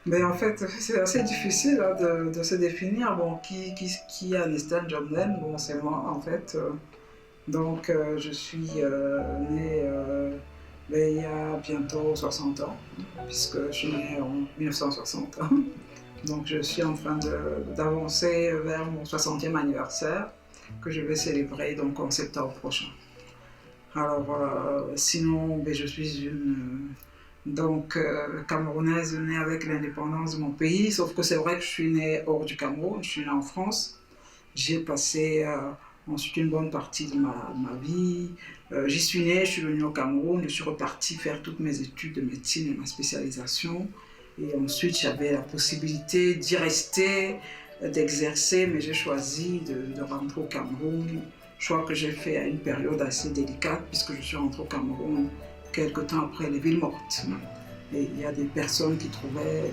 Mais en fait, c'est assez difficile hein, de se définir. Bon, qui est Aniston Jomden? Bon, c'est moi en fait. Je suis née ben, il y a bientôt 60 ans, puisque je suis née en 1960. Donc je suis en train d'avancer vers mon 60e anniversaire que je vais célébrer donc en septembre prochain. Alors sinon, ben, je suis une camerounaise née avec l'indépendance de mon pays, sauf que c'est vrai que je suis née hors du Cameroun, je suis née en France. J'ai passé ensuite une bonne partie de ma vie. J'y suis née, je suis venue au Cameroun, je suis repartie faire toutes mes études de médecine et ma spécialisation. Et ensuite, j'avais la possibilité d'y rester, d'exercer, mais j'ai choisi de rentrer au Cameroun. Choix que j'ai fait à une période assez délicate, puisque je suis rentrée au Cameroun quelque temps après les villes mortes. Et il y a des personnes qui trouvaient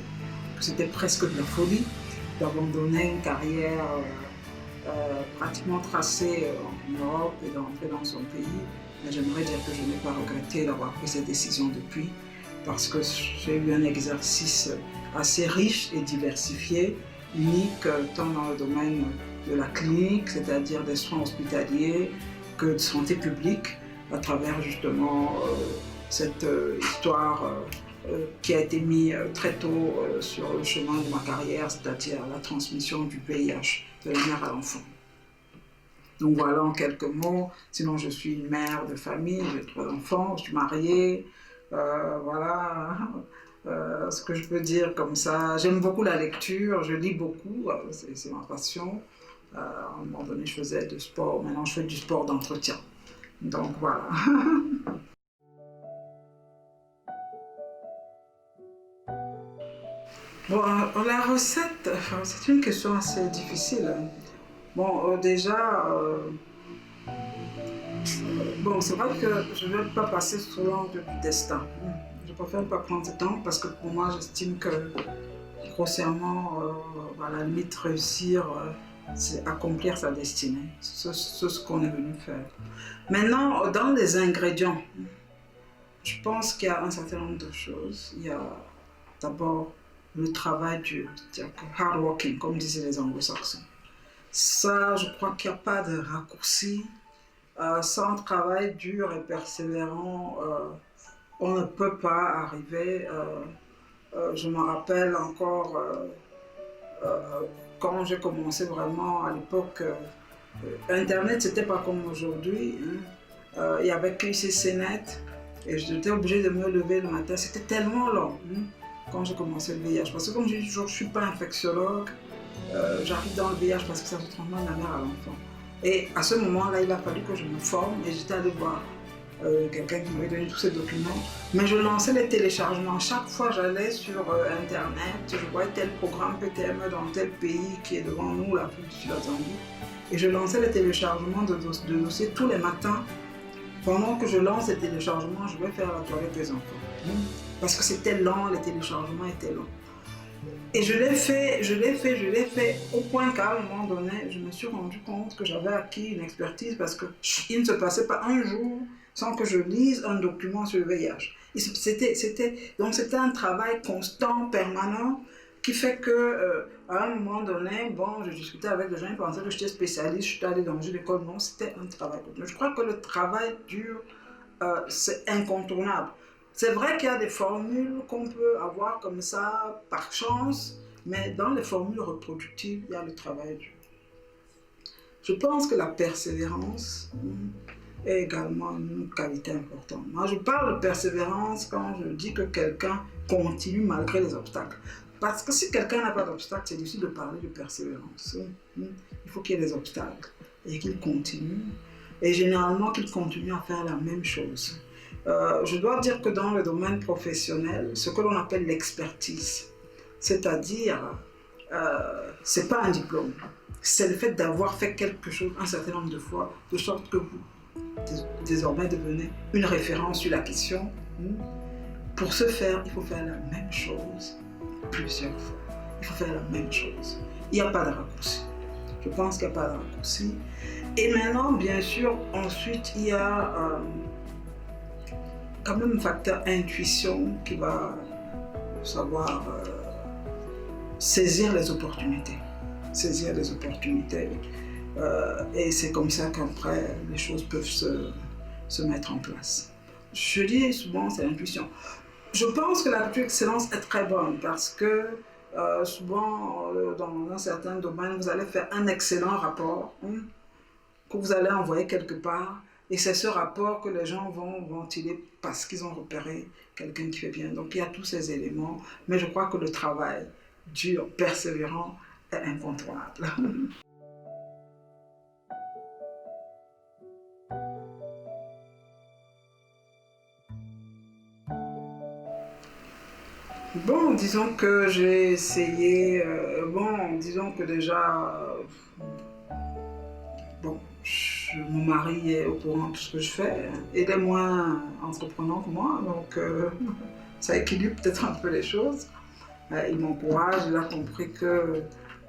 que c'était presque de la folie d'abandonner une carrière pratiquement tracée en Europe et d'entrer dans son pays. Mais j'aimerais dire que je n'ai pas regretté d'avoir pris cette décision depuis, parce que j'ai eu un exercice assez riche et diversifié, unique tant dans le domaine de la clinique, c'est-à-dire des soins hospitaliers, que de santé publique, à travers justement cette histoire qui a été mise très tôt sur le chemin de ma carrière, c'est-à-dire la transmission du VIH de la mère à l'enfant. Donc voilà en quelques mots. Sinon, je suis une mère de famille, j'ai 3 enfants, je suis mariée. Voilà ce que je peux dire comme ça. J'aime beaucoup la lecture, je lis beaucoup, c'est ma passion. À un moment donné, je faisais du sport, maintenant je fais du sport d'entretien. Donc voilà. Bon, la recette, c'est une question assez difficile. Bon, déjà, bon, c'est vrai que je ne vais pas passer sous l'angle du destin. Je préfère ne pas prendre ce temps parce que pour moi, j'estime que grossièrement, à la limite, réussir, c'est accomplir sa destinée. C'est ce qu'on est venu faire. Maintenant, dans les ingrédients, je pense qu'il y a un certain nombre de choses. Il y a d'abord le travail dur, c'est-à-dire hard working, comme disaient les anglo-saxons. Ça, je crois qu'il n'y a pas de raccourci. Sans travail dur et persévérant, on ne peut pas arriver. Je me rappelle encore quand j'ai commencé vraiment à l'époque, Internet, c'était pas comme aujourd'hui. Il y avait QCCnet et j'étais obligée de me lever le matin. C'était tellement long quand j'ai commencé le VIH. Parce que comme je dis toujours, je ne suis pas infectiologue. J'arrive dans le VIH parce que ça se transmet de la mère à l'enfant. Et à ce moment-là, il a fallu que je me forme et j'étais allée voir quelqu'un qui m'avait donné tous ces documents. Mais je lançais les téléchargements. Chaque fois, j'allais sur Internet, je voyais tel programme PTME dans tel pays qui est devant nous, l'Afrique du Sud, la Zambie. Et je lançais les téléchargements de dossiers tous les matins. Pendant que je lance les téléchargements, je vais faire la toilette des enfants. Parce que c'était lent, les téléchargements étaient longs. Et je l'ai fait au point qu'à un moment donné, je me suis rendu compte que j'avais acquis une expertise parce qu'il ne se passait pas un jour sans que je lise un document sur le VIH. Donc c'était un travail constant, permanent, qui fait que à un moment donné, bon, je discutais avec des gens, ils pensaient que j'étais spécialiste, je suis allée dans une école. Non, c'était un travail. Je crois que le travail dur, c'est incontournable. C'est vrai qu'il y a des formules qu'on peut avoir comme ça par chance, mais dans les formules reproductives, il y a le travail dur. Je pense que la persévérance est également une qualité importante. Moi, je parle de persévérance quand je dis que quelqu'un continue malgré les obstacles. Parce que si quelqu'un n'a pas d'obstacle, c'est difficile de parler de persévérance. Il faut qu'il y ait des obstacles et qu'il continue. Et généralement, qu'il continue à faire la même chose. Je dois dire que dans le domaine professionnel, ce que l'on appelle l'expertise, c'est-à-dire, c'est pas un diplôme, c'est le fait d'avoir fait quelque chose un certain nombre de fois, de sorte que vous, désormais, devenez une référence sur la question. Pour ce faire, il faut faire la même chose plusieurs fois. Il faut faire la même chose. Il n'y a pas de raccourci. Je pense qu'il n'y a pas de raccourci. Et maintenant, bien sûr, ensuite, il y a quand même un facteur intuition qui va savoir saisir les opportunités. Saisir les opportunités. Et c'est comme ça qu'après, les choses peuvent se mettre en place. Je dis souvent, c'est l'intuition. Je pense que la culture d'excellence est très bonne parce que souvent, dans un certain domaine, vous allez faire un excellent rapport que vous allez envoyer quelque part. Et c'est ce rapport que les gens vont ventiler parce qu'ils ont repéré quelqu'un qui fait bien. Donc il y a tous ces éléments. Mais je crois que le travail dur, persévérant, est incontournable. Bon, disons que j'ai essayé, disons que déjà, mon mari est au courant de ce que je fais. Il est moins entreprenant que moi, donc ça équilibre peut-être un peu les choses. Il m'encourage, il a compris que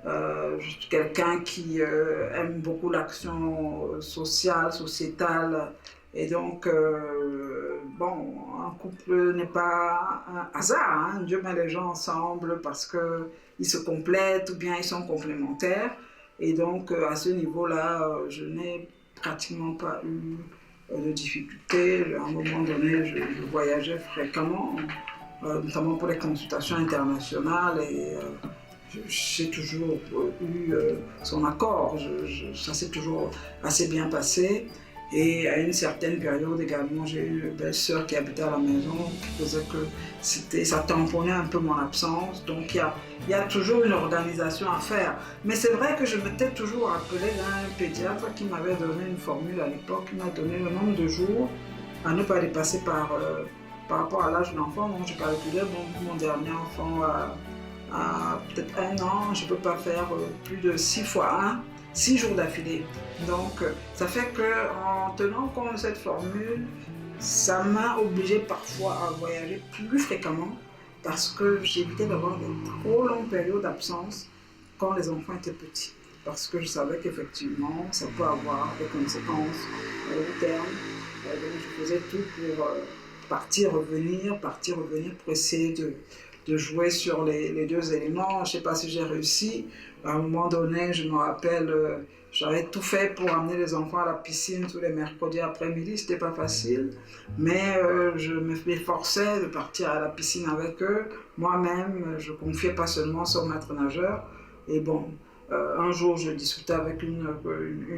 je suis quelqu'un qui aime beaucoup l'action sociale, sociétale. Et donc, un couple n'est pas un hasard. Hein. Dieu met les gens ensemble parce qu'ils se complètent ou bien ils sont complémentaires. Et donc, à ce niveau-là, je n'ai pratiquement pas eu de difficultés. À un moment donné, je voyageais fréquemment, notamment pour les consultations internationales. Et j'ai toujours eu son accord. Ça s'est toujours assez bien passé. Et à une certaine période également, j'ai eu une belle-sœur qui habitait à la maison, qui faisait que ça tamponnait un peu mon absence. Donc il y a toujours une organisation à faire. Mais c'est vrai que je m'étais toujours rappelé d'un pédiatre qui m'avait donné une formule à l'époque, qui m'a donné le nombre de jours à ne pas dépasser par rapport à l'âge de l'enfant. Donc je calculais, mon dernier enfant a peut-être 1 an, je ne peux pas faire plus de 6 fois 1. 6 jours d'affilée. Donc, ça fait qu'en tenant compte de cette formule, ça m'a obligée parfois à voyager plus fréquemment parce que j'évitais d'avoir de trop longues périodes d'absence quand les enfants étaient petits. Parce que je savais qu'effectivement, ça peut avoir des conséquences à long terme. Donc, je faisais tout pour partir, revenir pour essayer de jouer sur les deux éléments. Je ne sais pas si j'ai réussi. À un moment donné, je me rappelle, j'avais tout fait pour amener les enfants à la piscine tous les mercredis après-midi. C'était pas facile, mais je m'efforçais de partir à la piscine avec eux. Moi-même, je confiais pas seulement sur maître nageur. Et un jour, je discutais avec une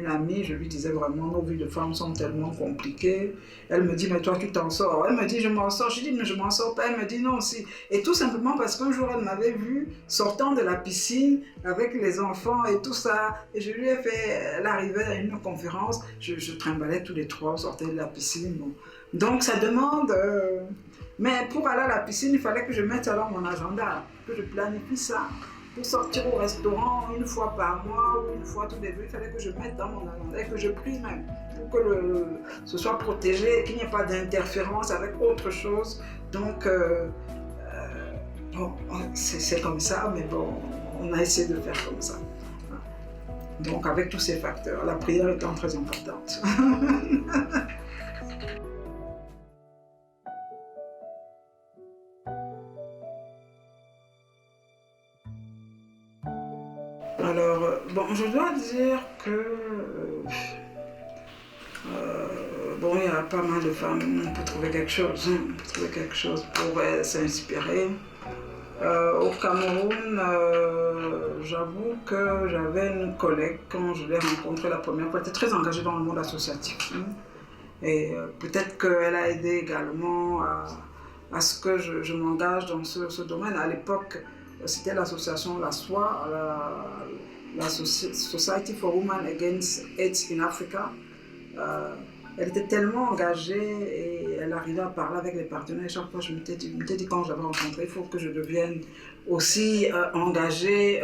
amie, je lui disais vraiment, nos vies de femmes sont tellement compliquées. Elle me dit, mais toi, tu t'en sors. Elle me dit, je m'en sors. Je dis, mais je m'en sors pas. Elle me dit, non, si. Et tout simplement parce qu'un jour, elle m'avait vu sortant de la piscine avec les enfants et tout ça. Et je lui ai fait, elle arrivait à une conférence, je trimballais tous les 3, on sortait de la piscine. Bon. Donc, ça demande... Mais pour aller à la piscine, il fallait que je mette alors mon agenda, que je planifie ça. Pour sortir au restaurant 1 fois par mois ou 1 fois tous les 2, il fallait que je mette dans mon agenda et que je prie même pour que ce soit protégé et qu'il n'y ait pas d'interférence avec autre chose. Donc, c'est comme ça, mais on a essayé de faire comme ça. Donc, avec tous ces facteurs, la prière étant très importante. Alors, je dois dire que il y a pas mal de femmes, on peut trouver quelque chose, pour s'inspirer. Au Cameroun, j'avoue que j'avais une collègue quand je l'ai rencontrée la première fois, elle était très engagée dans le monde associatif. Et peut-être qu'elle a aidé également à ce que je m'engage dans ce domaine. À l'époque, c'était l'association La SOA, la Society for Women Against AIDS in Africa. Elle était tellement engagée et elle arrivait à parler avec les partenaires. Chaque fois, je m'étais dit quand je l'avais rencontrée, il faut que je devienne aussi engagée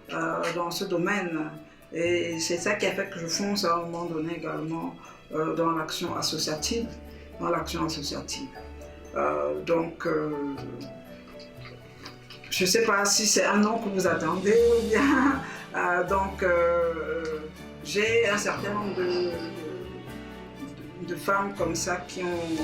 dans ce domaine. Et c'est ça qui a fait que je fonce à un moment donné également dans l'action associative. Je ne sais pas si c'est un nom que vous attendez ou bien. J'ai un certain nombre de femmes comme ça qui ont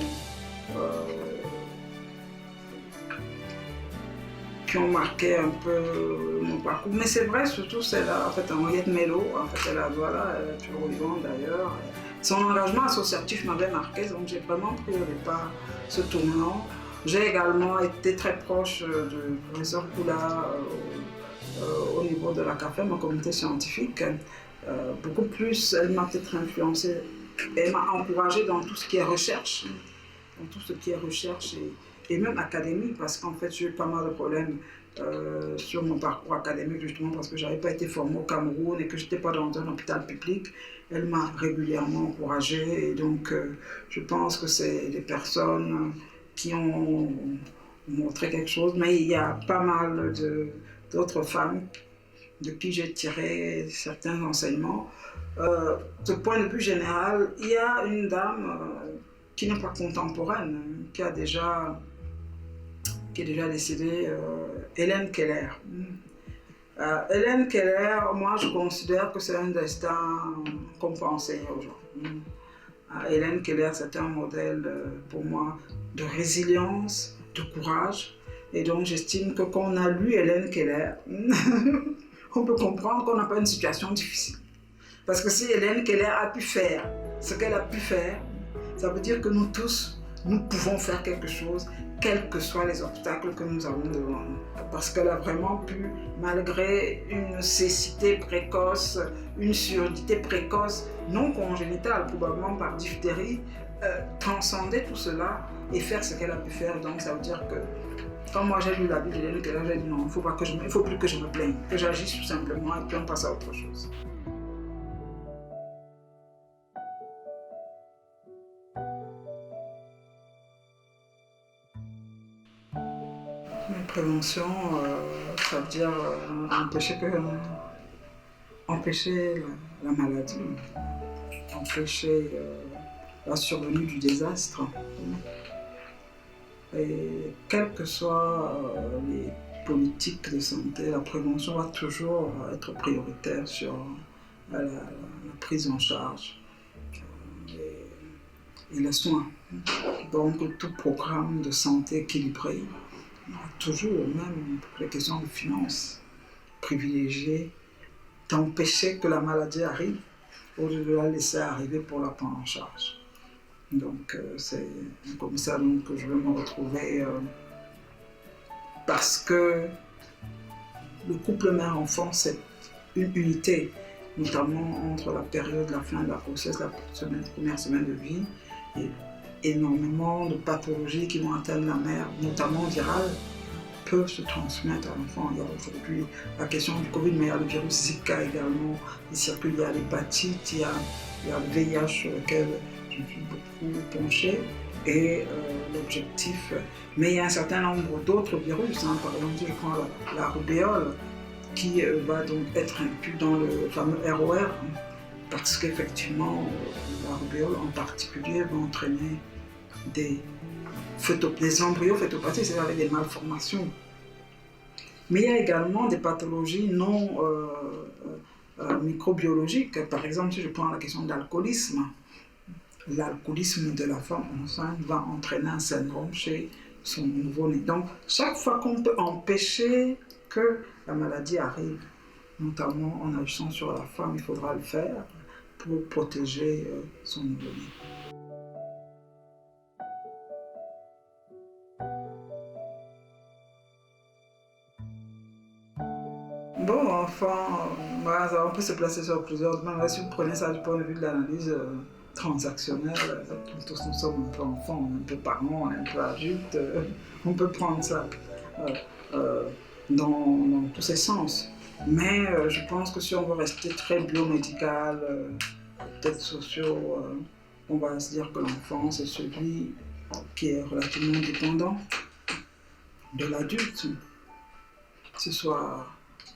qui ont marqué un peu mon parcours. Mais c'est vrai, surtout celle-là, en fait, Henriette Mello, en fait, elle est toujours vivante d'ailleurs. Son engagement associatif m'avait marqué, donc j'ai vraiment pris au départ ce tournant. J'ai également été très proche du professeur Koula au niveau de la CAFEM, ma communauté scientifique. Beaucoup plus, elle m'a peut-être influencée, elle m'a encouragée dans tout ce qui est recherche, et même académique, parce qu'en fait j'ai eu pas mal de problèmes sur mon parcours académique, justement parce que je n'avais pas été formée au Cameroun et que je n'étais pas dans un hôpital public. Elle m'a régulièrement encouragée, et donc je pense que c'est des personnes qui ont montré quelque chose, mais il y a pas mal d'autres femmes de qui j'ai tiré certains enseignements. De point de vue général, il y a une dame qui n'est pas contemporaine, qui est déjà décédée, Hélène Keller. Hélène Keller, moi je considère que c'est un destin qu'on peut enseigner aux gens. Hélène Keller, c'est un modèle pour moi de résilience, de courage. Et donc j'estime que quand on a lu Hélène Keller, on peut comprendre qu'on n'a pas une situation difficile. Parce que si Hélène Keller a pu faire ce qu'elle a pu faire, ça veut dire que nous tous, nous pouvons faire quelque chose, quels que soient les obstacles que nous avons devant nous. Parce qu'elle a vraiment pu, malgré une cécité précoce, une surdité précoce, non congénitale, probablement par diphtérie, transcender tout cela et faire ce qu'elle a pu faire. Donc ça veut dire que quand moi j'ai lu la vie d'Hélène Keller, j'ai dit non, il ne faut plus que je me plaigne, que j'agisse tout simplement et puis on passe à autre chose. La prévention, ça veut dire empêcher la maladie, empêcher la survenue du désastre. Et quelles que soient les politiques de santé, la prévention va toujours être prioritaire sur la prise en charge et les soins. Donc tout programme de santé équilibré toujours, même pour les questions de finances, privilégier d'empêcher que la maladie arrive au lieu de la laisser arriver pour la prendre en charge. Donc c'est comme ça donc, que je vais me retrouver parce que le couple mère-enfant, c'est une unité, notamment entre la période, la fin de la grossesse, la première semaine de vie, et énormément de pathologies qui vont atteindre la mère, notamment virales, peuvent se transmettre à l'enfant. Il y a aujourd'hui la question du Covid, mais il y a le virus Zika également, il circule, il y a l'hépatite, il y a le VIH sur lequel je me suis beaucoup penchée, et l'objectif, mais il y a un certain nombre d'autres virus, par exemple si je prends la rubéole, qui va donc être inclus dans le fameux ROR, parce qu'effectivement la rubéole en particulier va entraîner des embryos phétopathiques, c'est-à-dire avec des malformations. Mais il y a également des pathologies non microbiologiques. Par exemple, si je prends la question de l'alcoolisme de la femme enceinte va entraîner un syndrome chez son nouveau-né. Donc, chaque fois qu'on peut empêcher que la maladie arrive, notamment en agissant sur la femme, il faudra le faire pour protéger son nouveau-né. Bon, enfin, on peut se placer sur plusieurs domaines. Si vous prenez ça du point de vue de l'analyse transactionnelle, tous nous sommes un peu enfants, un peu parents, un peu adultes. On peut prendre ça dans tous ces sens. Mais je pense que si on veut rester très biomédical, peut-être sociaux, on va se dire que l'enfant, c'est celui qui est relativement dépendant de l'adulte, que ce soit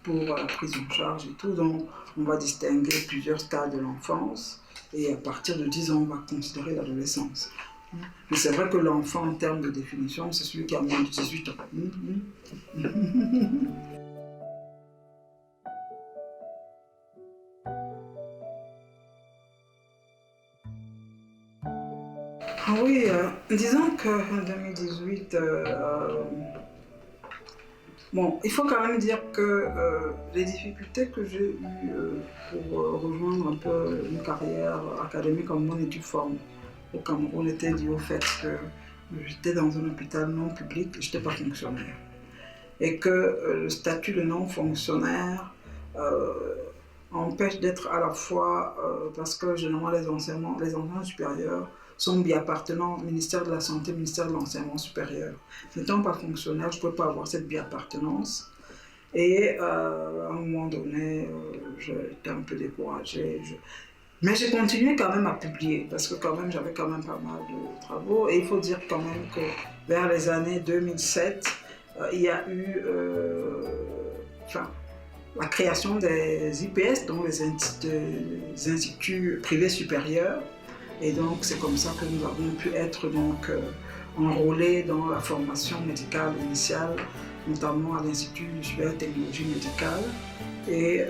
pour la prise en charge et tout. Donc, on va distinguer plusieurs stades de l'enfance et à partir de 10 ans, on va considérer l'adolescence. Mais c'est vrai que l'enfant, en termes de définition, c'est celui qui a moins de 18 ans. Ah oui, disons qu'en 2018, Bon, il faut quand même dire que les difficultés que j'ai eues pour rejoindre un peu une carrière académique en mon étude forme au Cameroun étaient dues au fait que j'étais dans un hôpital non public, je n'étais pas fonctionnaire. Et que le statut de non-fonctionnaire empêche d'être à la fois, parce que généralement les enseignants supérieurs sont bi-appartenants au ministère de la Santé, ministère de l'Enseignement supérieur. N'étant pas fonctionnaire, je ne pouvais pas avoir cette bi-appartenance. Et à un moment donné, j'étais un peu découragée. Mais j'ai continué quand même à publier, parce que quand même, j'avais quand même pas mal de travaux. Et il faut dire quand même que vers les années 2007, il y a eu la création des IPS, donc les instituts privés supérieurs. Et donc c'est comme ça que nous avons pu être donc, enrôlés dans la formation médicale initiale, notamment à l'Institut supérieur de technologie médicale. Et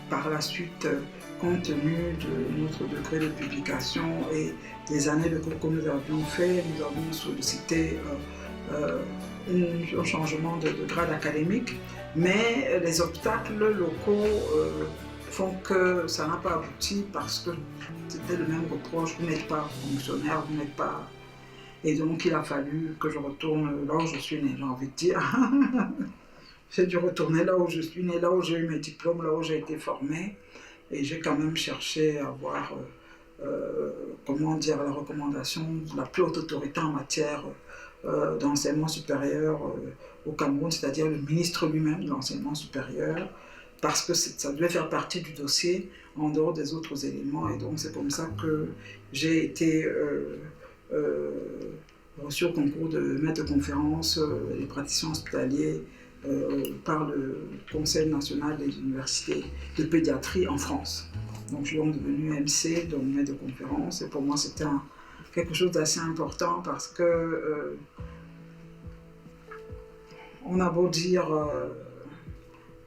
par la suite, compte tenu de notre degré de publication et des années de cours que nous avions fait, nous avons sollicité un changement de grade académique, mais les obstacles locaux font que ça n'a pas abouti parce que c'était le même reproche, vous n'êtes pas fonctionnaire, vous n'êtes pas... Et donc il a fallu que je retourne là où je suis née, j'ai envie de dire. J'ai dû retourner là où je suis née, là où j'ai eu mes diplômes, là où j'ai été formée. Et j'ai quand même cherché à avoir, comment dire, la recommandation de la plus haute autorité en matière d'enseignement supérieur au Cameroun, c'est-à-dire le ministre lui-même de l'enseignement supérieur, parce que ça devait faire partie du dossier en dehors des autres éléments. Et donc c'est comme ça que j'ai été reçu au concours de maître de conférence des praticiens hospitaliers par le Conseil national des universités de pédiatrie en France. Donc je suis donc devenu MC, donc maître de conférence, et pour moi c'était quelque chose d'assez important parce que on a beau dire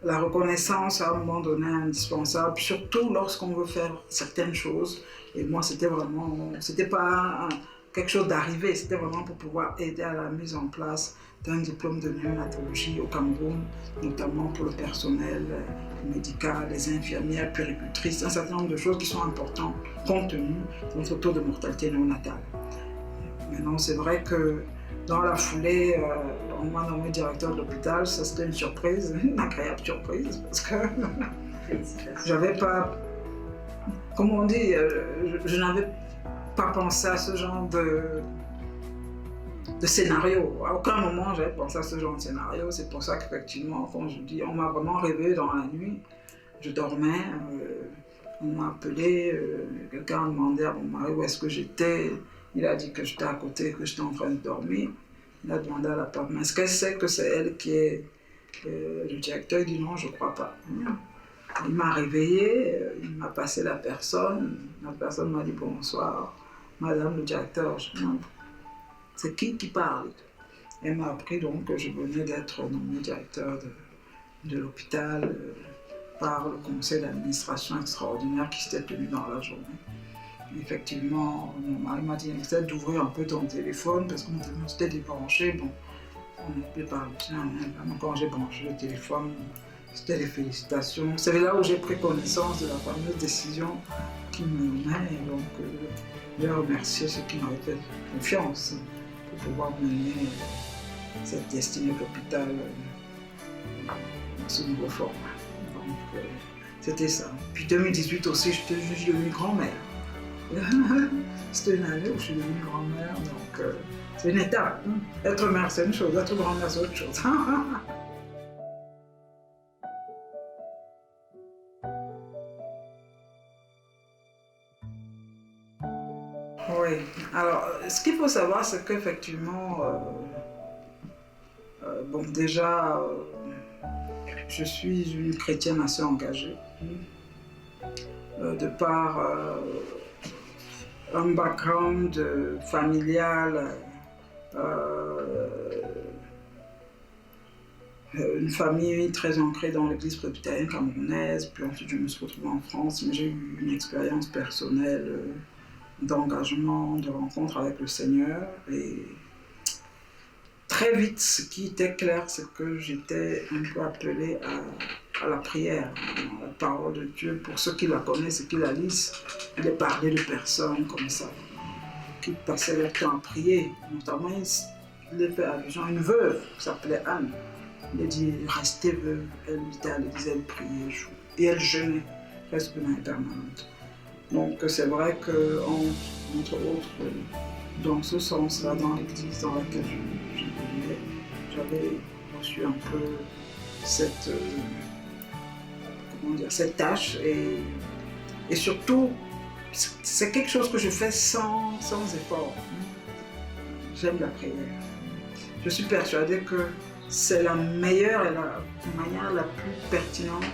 la reconnaissance à un moment donné indispensable, surtout lorsqu'on veut faire certaines choses. Et moi c'était vraiment, c'était pas quelque chose d'arrivé, c'était vraiment pour pouvoir aider à la mise en place d'un diplôme de néonatologie au Cameroun, notamment pour le personnel médical, les infirmières, puéricultrices, un certain nombre de choses qui sont importantes compte tenu de notre taux de mortalité néonatale. Maintenant, c'est vrai que dans la foulée, on m'a nommé directeur de l'hôpital, ça c'était une surprise, une agréable surprise, parce que j'avais pas, comme on dit, je n'avais pas pensé à ce genre de scénario. À aucun moment j'avais pensé à ce genre de scénario. C'est pour ça qu'effectivement, comme je dis, on m'a vraiment réveillée dans la nuit. Je dormais, on m'a appelé, quelqu'un a demandé à mon mari où est-ce que j'étais. Il a dit que j'étais à côté, que j'étais en train de dormir. Il a demandé à la femme, est-ce qu'elle sait que c'est elle qui est le directeur? Il dit non, je ne crois pas. Il m'a réveillée, il m'a passé la personne m'a dit bonsoir, madame le directeur. Je dis, non, c'est qui parle? Elle m'a appris donc que je venais d'être nommé directeur de l'hôpital par le conseil d'administration extraordinaire qui s'était tenu dans la journée. Et effectivement, mon mari m'a dit essaie d'ouvrir un peu ton téléphone parce que mon téléphone s'était débranché. Bon, on ne peut pas quand j'ai branché le téléphone, c'était les félicitations. C'est là où j'ai pris connaissance de la fameuse décision qui me menait. Et donc, j'ai remercié ceux qui m'avaient fait confiance pour pouvoir mener cette destinée de l'hôpital dans ce nouveau format. Donc, c'était ça. Puis 2018 aussi, je suis devenue grand-mère. C'était une année où je suis devenue grand-mère, donc c'est une étape. Être mère, c'est une chose, être grand-mère, c'est autre chose. Oui, alors ce qu'il faut savoir, c'est qu'effectivement, bon, déjà, je suis une chrétienne assez engagée, de par un background familial, une famille très ancrée dans l'église presbytérienne camerounaise, puis ensuite je me suis retrouvée en France, mais j'ai eu une expérience personnelle d'engagement, de rencontre avec le Seigneur, et très vite, ce qui était clair, c'est que j'étais un peu appelée à la prière, à la parole de Dieu. Pour ceux qui la connaissent et qui la lisent, il est parlé de personnes comme ça, qui passaient leur temps à prier. Notamment, il est fait allusion à une veuve qui s'appelait Anne. Il a dit restez veuve. Elle était à l'église, elle priait et elle jeûnait presque d'une permanente. Donc c'est vrai que entre autres, dans ce sens-là, dans l'église dans laquelle je vivais, j'avais reçu un peu cette, cette tâche et surtout c'est quelque chose que je fais sans effort. J'aime la prière. Je suis persuadée que c'est la meilleure et la manière la plus pertinente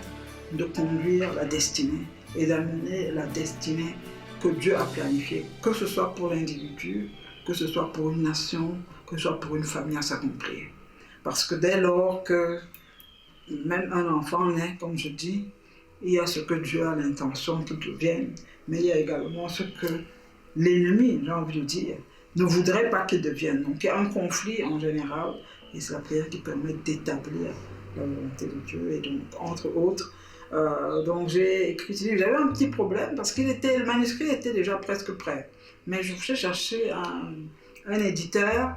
de conduire la destinée et d'amener la destinée que Dieu a planifiée, que ce soit pour l'individu, que ce soit pour une nation, que ce soit pour une famille à s'accomplir. Parce que dès lors que même un enfant naît, comme je dis, il y a ce que Dieu a l'intention qu'il devienne, mais il y a également ce que l'ennemi, j'ai envie de dire, ne voudrait pas qu'il devienne. Donc il y a un conflit en général, et c'est la prière qui permet d'établir la volonté de Dieu. Et donc, entre autres, donc j'ai écrit ce livre. J'avais un petit problème parce que le manuscrit était déjà presque prêt. Mais je voulais chercher un éditeur.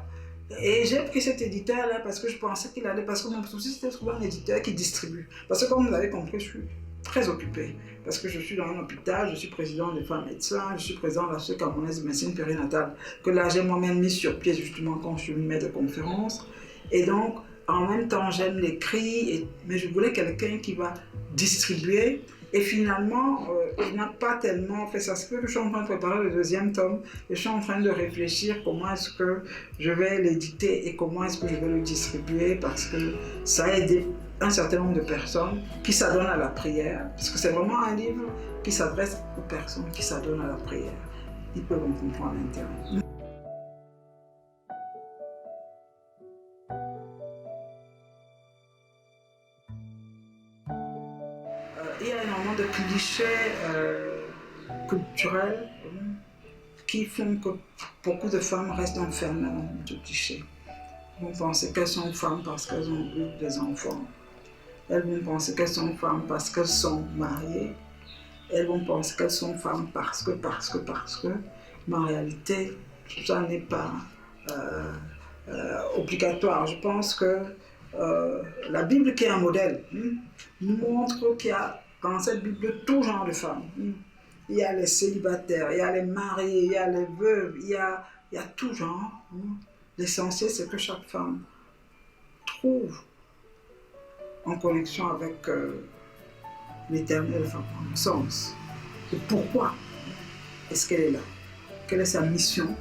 Et j'ai pris cet éditeur-là parce que je pensais qu'il allait... Parce que mon souci, c'était de trouver un éditeur qui distribue. Parce que comme vous avez compris, je suis très occupée. Parce que je suis dans un hôpital, je suis président des femmes médecins, je suis président de l'Association camerounaise de médecine périnatale, que là j'ai moi-même mis sur pied justement quand je suis maître de conférence. Et donc, en même temps, j'aime l'écrit, mais je voulais quelqu'un qui va distribuer. Et finalement, il n'a pas tellement fait ça. C'est que je suis en train de préparer le deuxième tome et je suis en train de réfléchir comment est-ce que je vais l'éditer et comment est-ce que je vais le distribuer parce que ça a aidé un certain nombre de personnes qui s'adonnent à la prière. Parce que c'est vraiment un livre qui s'adresse aux personnes qui s'adonnent à la prière. Ils peuvent en comprendre l'intérêt. Il y a énormément de clichés culturels qui font que beaucoup de femmes restent enfermées dans ce cliché. Elles vont penser qu'elles sont femmes parce qu'elles ont eu des enfants. Elles vont penser qu'elles sont femmes parce qu'elles sont mariées. Elles vont penser qu'elles sont femmes parce que. Mais en réalité, ça n'est pas obligatoire. Je pense que la Bible, qui est un modèle, nous montre qu'il y a dans cette Bible tout genre de femmes. Il y a les célibataires, il y a les mariés, il y a les veuves, il y a tout genre. L'essentiel, c'est que chaque femme trouve en connexion avec l'éternel, en mon sens. Et pourquoi est-ce qu'elle est là? Quelle est sa mission?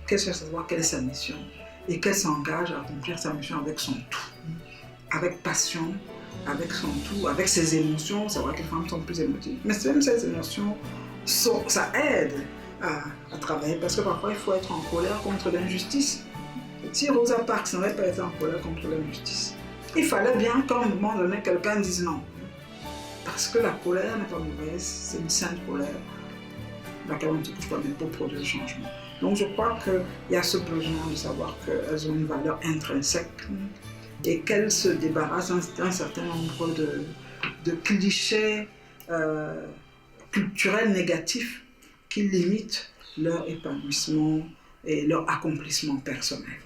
Qu'elle cherche à savoir quelle est sa mission? Et qu'elle s'engage à accomplir sa mission avec son tout. Avec passion, avec son tout, avec ses émotions. C'est vrai que les femmes sont plus émotives. Mais même ces émotions, ça aide à travailler. Parce que parfois, il faut être en colère contre l'injustice. Si Rosa Parks n'avait pas été en colère contre l'injustice, il fallait bien qu'à un moment donné, quelqu'un dise non. Parce que la colère n'est pas mauvaise, c'est une sainte colère, laquelle on ne se touche pas, mais pour produire le changement. Donc je crois qu'il y a ce besoin de savoir qu'elles ont une valeur intrinsèque et qu'elles se débarrassent d'un certain nombre de clichés culturels négatifs qui limitent leur épanouissement et leur accomplissement personnel.